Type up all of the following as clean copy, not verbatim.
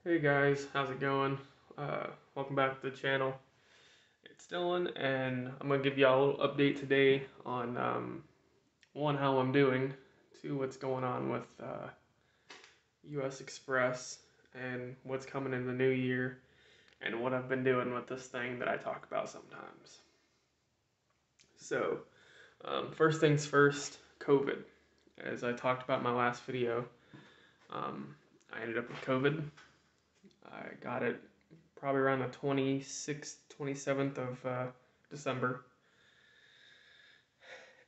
Hey guys, how's it going? Welcome back to the channel. It's Dylan, and I'm gonna give y'all a little update today on one, how I'm doing, two, what's going on with US Express, and what's coming in the new year, and what I've been doing with this thing that I talk about sometimes. So, first things first, COVID. As I talked about in my last video, I ended up with COVID. I got it probably around the 26th, 27th of December.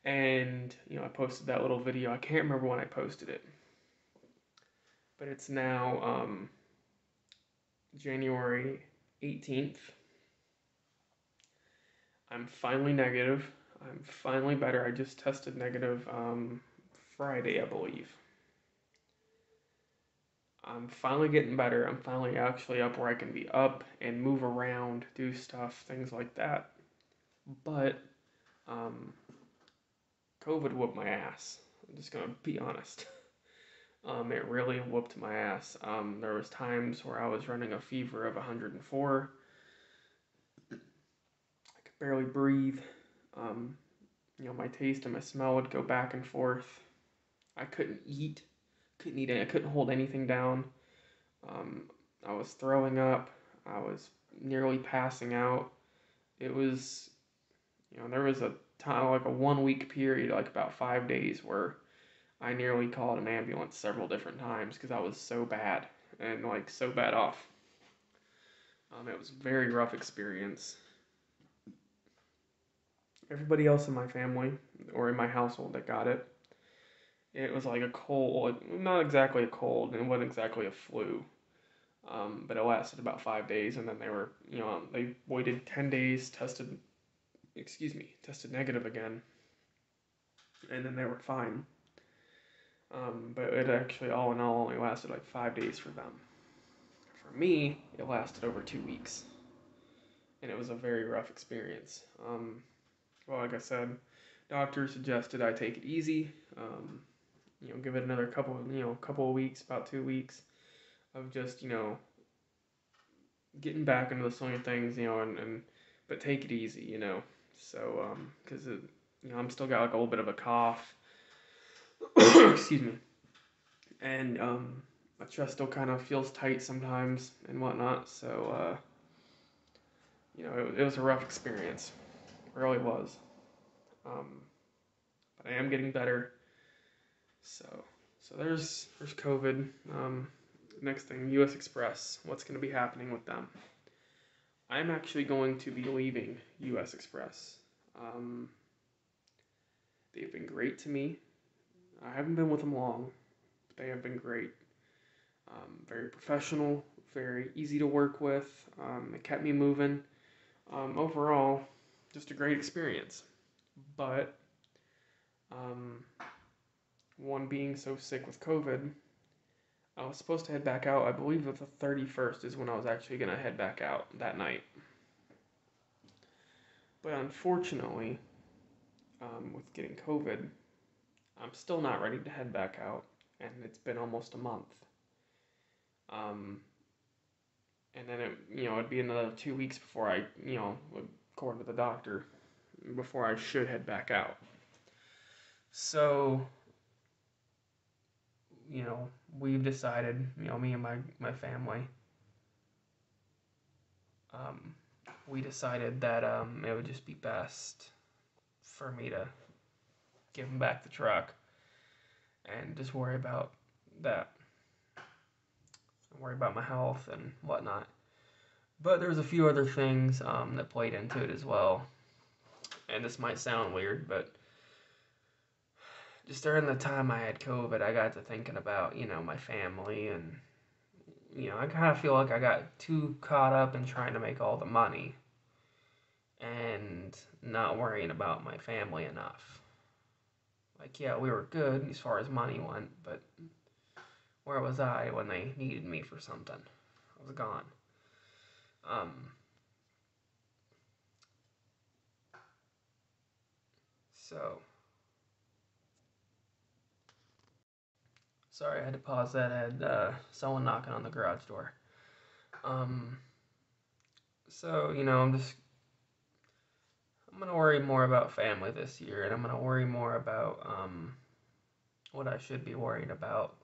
And, I posted that little video. I can't remember when I posted it, but it's now January 18th. I'm finally negative. I'm finally better. I just tested negative Friday, I believe. I'm finally getting better. I'm finally actually up where I can be up and move around, do stuff, things like that. But um, COVID whooped my ass. I'm just gonna be honest. It really whooped my ass. There was times where I was running a fever of 104. I could barely breathe. Um, my taste and my smell would go back and forth. I couldn't eat. Couldn't eat. I couldn't hold anything down. Um, I was throwing up. I was nearly passing out. It was, there was a time, like a 1 week period, like about 5 days, where I nearly called an ambulance several different times because I was so bad and like so bad off. It was a very rough experience. Everybody else in my family or in my household that got it, it was like a cold, not exactly a cold, and it wasn't exactly a flu. But it lasted about 5 days, and then they waited 10 days, tested negative again, and then they were fine. But it actually, all in all, only lasted like 5 days for them. For me, it lasted over 2 weeks, and it was a very rough experience. Well, like I said, doctor suggested I take it easy. Give it another couple of weeks, about 2 weeks of just getting back into the swing of things, and but take it easy, So, because I'm still got like a little bit of a cough. Excuse me. And my chest still kind of feels tight sometimes and whatnot. So, it was a rough experience. It really was. Um, but I am getting better. So there's COVID. Next thing, U.S. Express. What's going to be happening with them? I'm actually going to be leaving U.S. Express. Um, they've been great to me. I haven't been with them long, but they have been great. Very professional, very easy to work with. It kept me moving. Overall, just a great experience. But um, one being so sick with COVID, I was supposed to head back out. I believe that the 31st is when I was actually going to head back out that night. But unfortunately, with getting COVID, I'm still not ready to head back out, and it's been almost a month. Um, and then it'd be another 2 weeks before I, according to the doctor, before I should head back out. So, we've decided, me and my family, um, we decided that it would just be best for me to give him back the truck and just worry about that. Worry about my health and whatnot. But there's a few other things that played into it as well. And this might sound weird, but just during the time I had COVID, I got to thinking about, my family. And, I kind of feel like I got too caught up in trying to make all the money and not worrying about my family enough. Like, yeah, we were good as far as money went, but where was I when they needed me for something? I was gone. So, sorry, I had to pause that. I had someone knocking on the garage door. Um, so, I'm gonna worry more about family this year, and I'm gonna worry more about what I should be worried about,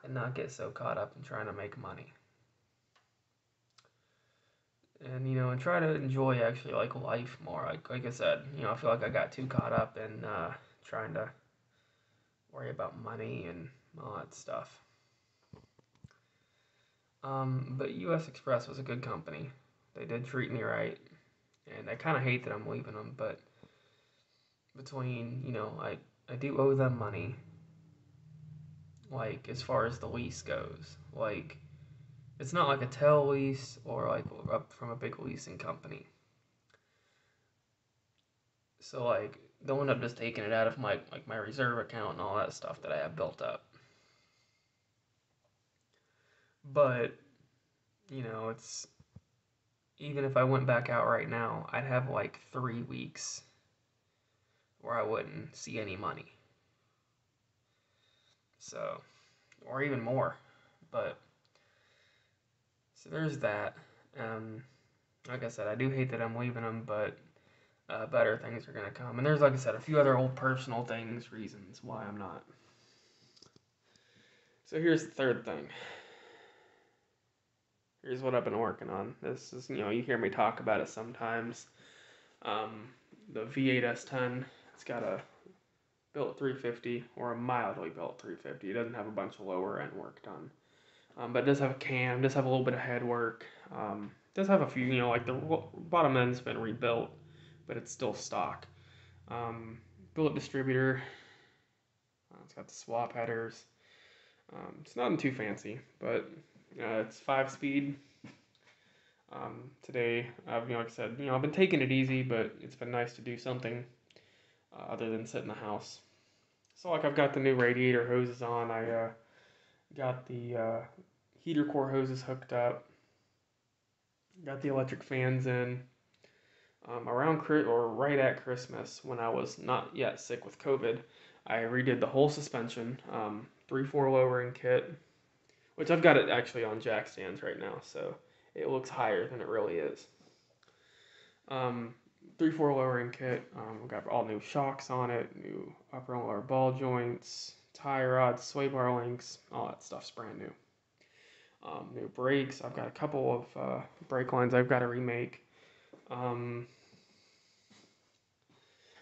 and not get so caught up in trying to make money. And and try to enjoy actually like life more. Like I said, I feel like I got too caught up in trying to worry about money and all that stuff. But U.S. Express was a good company. They did treat me right, and I kind of hate that I'm leaving them. But between I do owe them money, like as far as the lease goes. Like it's not like a tail lease or like up from a big leasing company. So like they'll end up just taking it out of my reserve account and all that stuff that I have built up. But it's even if I went back out right now, I'd have like 3 weeks where I wouldn't see any money. So, or even more. But so there's that. Um, like I said, I do hate that I'm leaving them, but better things are gonna come. And there's, like I said, a few other old personal things, reasons why I'm not. So here's the third thing. Here's what I've been working on. This is, you hear me talk about it sometimes. Um, the V8 S10, it's got a built 350 or a mildly built 350. It doesn't have a bunch of lower end work done. But it does have a cam, does have a little bit of head work. Does have a few, like the bottom end's been rebuilt, but it's still stock. Billet distributor. It's got the swap headers. It's nothing too fancy, but it's 5-speed. Today, like I said, I've been taking it easy, but it's been nice to do something other than sit in the house. So, like, I've got the new radiator hoses on. I got the heater core hoses hooked up. Got the electric fans in. Around or right at Christmas, when I was not yet sick with COVID, I redid the whole suspension, 3/4 lowering kit, which I've got it actually on jack stands right now, so it looks higher than it really is. 3/4 lowering kit. We've got all new shocks on it, new upper and lower ball joints, tie rods, sway bar links, all that stuff's brand new. New brakes. I've got a couple of brake lines I've got to remake.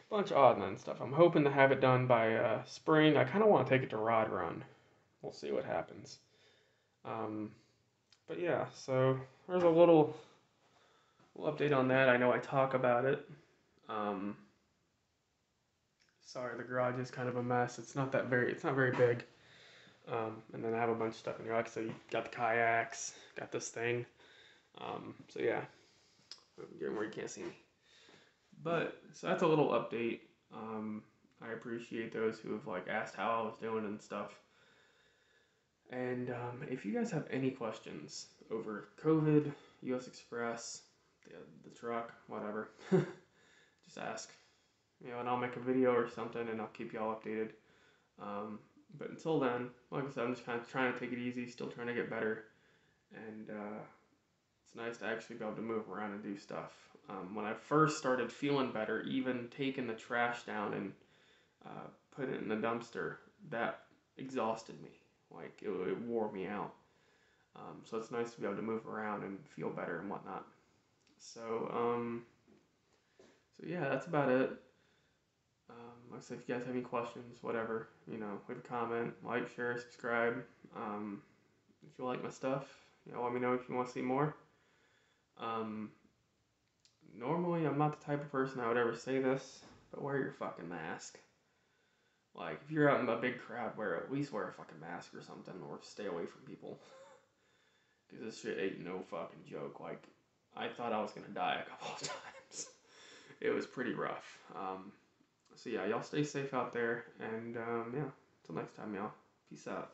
Bunch of odd and end stuff. I'm hoping to have it done by spring. I kind of want to take it to rod run. We'll see what happens. But yeah, so there's a little update on that. I know I talk about it. Sorry, the garage is kind of a mess. It's not very big. And then I have a bunch of stuff in here. Like I said, you got the kayaks, got this thing. So yeah, I'm getting where you can't see me. But so that's a little update. I appreciate those who have like asked how I was doing and stuff. And if you guys have any questions over COVID, U.S. Express, the truck, whatever, just ask. And I'll make a video or something, and I'll keep y'all updated. But until then, like I said, I'm just kind of trying to take it easy, still trying to get better, and it's nice to actually be able to move around and do stuff. When I first started feeling better, even taking the trash down and putting it in the dumpster, that exhausted me. Like, it wore me out. So it's nice to be able to move around and feel better and whatnot. So yeah, that's about it. Like I said, if you guys have any questions, whatever, leave a comment, like, share, subscribe. If you like my stuff, let me know if you want to see more. Normally, I'm not the type of person I would ever say this, but wear your fucking mask. Like, if you're out in a big crowd, at least wear a fucking mask or something, or stay away from people. Because this shit ain't no fucking joke. Like, I thought I was gonna die a couple of times. It was pretty rough. So yeah, y'all stay safe out there, and yeah, until next time, y'all. Peace out.